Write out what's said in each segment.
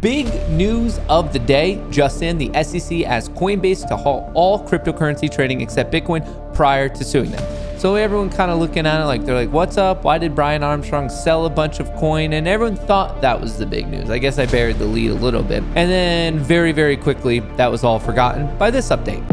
Big news of the day, just in, the SEC asked Coinbase to halt all cryptocurrency trading except Bitcoin prior to suing them. So everyone kind of looking at it like, they're like, what's up? Why did Brian Armstrong sell a bunch of coin? And everyone thought that was the big news. I guess I buried the lead a little bit. And then very, very quickly, that was all forgotten by this update.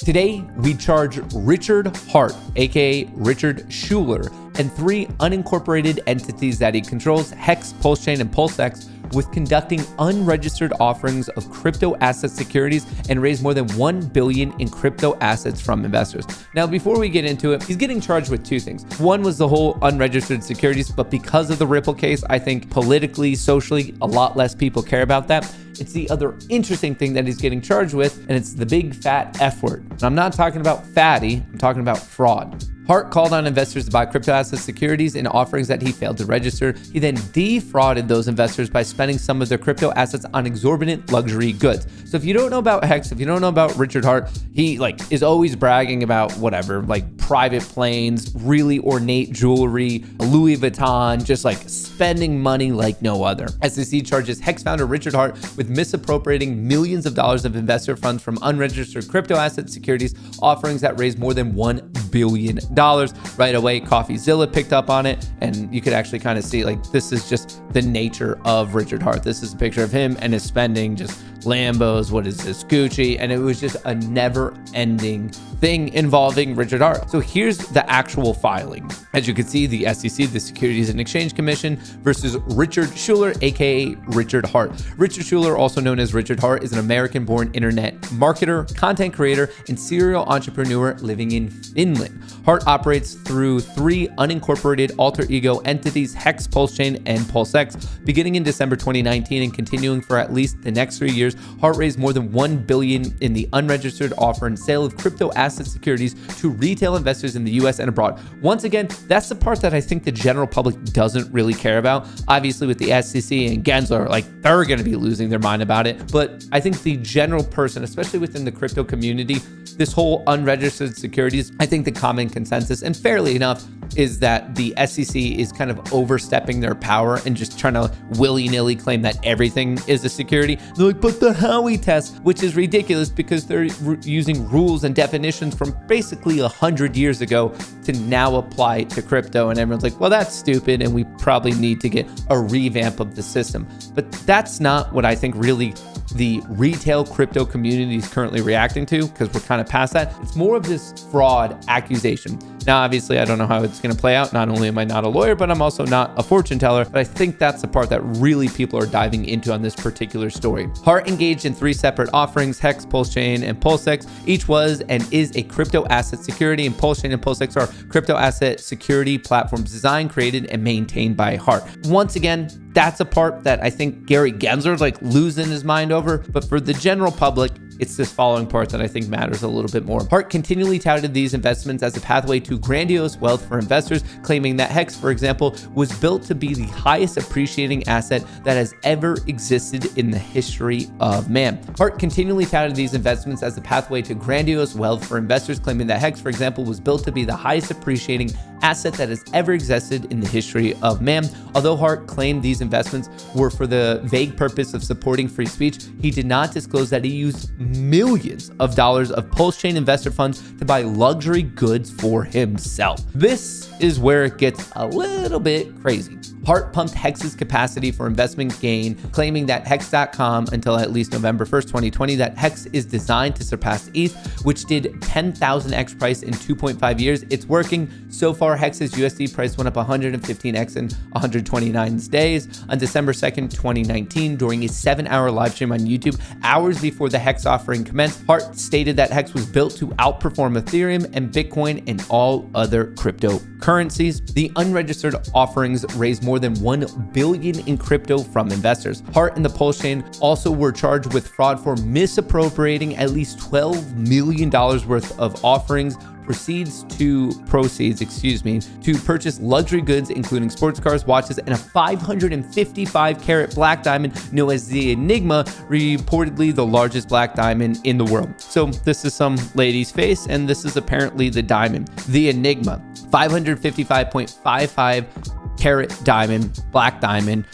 Today, we charge Richard Hart, aka Richard Schuler, and 3 unincorporated entities that he controls, HEX, PulseChain, and PulseX, with conducting unregistered offerings of crypto asset securities and raised more than $1 billion in crypto assets from investors. Now, before we get into it, he's getting charged with 2 things. One was the whole unregistered securities, but because of the Ripple case, I think politically, socially, a lot less people care about that. It's the other interesting thing that he's getting charged with, and it's the big fat F word. And I'm not talking about fatty, I'm talking about fraud. Hart called on investors to buy crypto asset securities in offerings that he failed to register. He then defrauded those investors by spending some of their crypto assets on exorbitant luxury goods. So if you don't know about HEX, if you don't know about Richard Hart, he is always bragging about whatever, like private planes, really ornate jewelry, Louis Vuitton, just like spending money like no other. SEC charges HEX founder Richard Hart with misappropriating millions of dollars of investor funds from unregistered crypto asset securities offerings that raised more than $1 billion. Right away, CoffeeZilla picked up on it, and you could actually kind of see, like, this is just the nature of Richard Hart. This is a picture of him and his spending, just Lambos, what is this, Gucci, and it was just a never-ending thing involving Richard Hart. So here's the actual filing. As you can see, the SEC, the Securities and Exchange Commission, versus Richard Schuler, aka Richard Hart. Richard Schuler, also known as Richard Hart, is an American-born internet marketer, content creator, and serial entrepreneur living in Finland. Hart operates through 3 unincorporated alter ego entities, HEX, PulseChain, and PulseX. Beginning in December 2019 and continuing for at least the next 3 years, Hart raised more than $1 billion in the unregistered offer and sale of crypto asset securities to retail investors in the US and abroad. Once again, that's the part that I think the general public doesn't really care about. Obviously, with the SEC and Gensler, they're going to be losing their mind about it. But I think the general person, especially within the crypto community, this whole unregistered securities, I think the common consensus, and fairly enough, is that the SEC is kind of overstepping their power and just trying to willy-nilly claim that everything is a security. They're like, but the Howey test, which is ridiculous because they're using rules and definitions from basically 100 years ago to now apply to crypto. And everyone's like, well, that's stupid, and we probably need to get a revamp of the system. But that's not what I think really the retail crypto community is currently reacting to, because we're kind of past that. It's more of this fraud accusation. Now, obviously, I don't know how it's going to play out. Not only am I not a lawyer, but I'm also not a fortune teller. But I think that's the part that really people are diving into on this particular story. Hart engaged in 3 separate offerings, HEX, PulseChain, and PulseX. Each was and is a crypto asset security, and PulseChain and PulseX are crypto asset security platforms designed, created, and maintained by Hart. Once again, that's a part that I think Gary Gensler's losing his mind over. But for the general public, it's this following part that I think matters a little bit more. Hart continually touted these investments as a pathway to grandiose wealth for investors, claiming that HEX, for example, was built to be the highest appreciating asset that has ever existed in the history of man. Hart continually touted these investments as a pathway to grandiose wealth for investors, claiming that HEX, for example, was built to be the highest appreciating asset that has ever existed in the history of man. Although Hart claimed these investments were for the vague purpose of supporting free speech, he did not disclose that he used millions of dollars of PulseChain investor funds to buy luxury goods for himself. This is where it gets a little bit crazy. Hart pumped HEX's capacity for investment gain, claiming that HEX.com until at least November 1st, 2020, that HEX is designed to surpass ETH, which did 10,000x price in 2.5 years. It's working. So far, HEX's USD price went up 115x in 129 days. On December 2nd, 2019, during a 7-hour live stream on YouTube, hours before the HEX offering commenced, Hart stated that HEX was built to outperform Ethereum and Bitcoin and all other cryptocurrencies. The unregistered offerings raised more than $1 billion in crypto from investors. Hart and the PulseChain also were charged with fraud for misappropriating at least $12 million worth of offerings proceeds to purchase luxury goods, including sports cars, watches, and a 555-carat black diamond known as the Enigma, reportedly the largest black diamond in the world. So this is some lady's face, and this is apparently the diamond, the Enigma, 555.55 carat diamond, black diamond.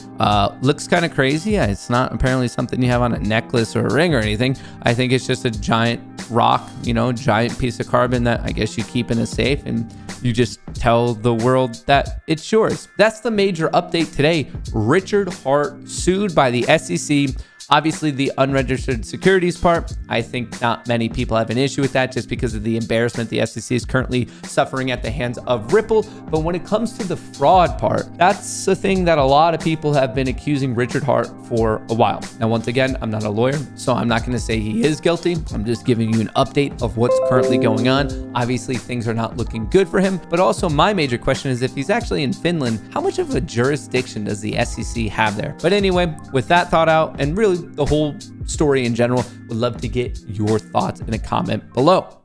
Looks kind of crazy. It's not apparently something you have on a necklace or a ring or anything. I think it's just a giant rock, giant piece of carbon that I guess you keep in a safe, and you just tell the world that it's yours. That's the major update today. Richard Hart sued by the SEC. Obviously, the unregistered securities part, I think not many people have an issue with that just because of the embarrassment the SEC is currently suffering at the hands of Ripple. But when it comes to the fraud part, that's the thing that a lot of people have been accusing Richard Hart for a while. Now, once again, I'm not a lawyer, so I'm not going to say he is guilty. I'm just giving you an update of what's currently going on. Obviously, things are not looking good for him. But also, my major question is if he's actually in Finland, how much of a jurisdiction does the SEC have there? But anyway, with that thought out, and really the whole story in general, would love to get your thoughts in a comment below.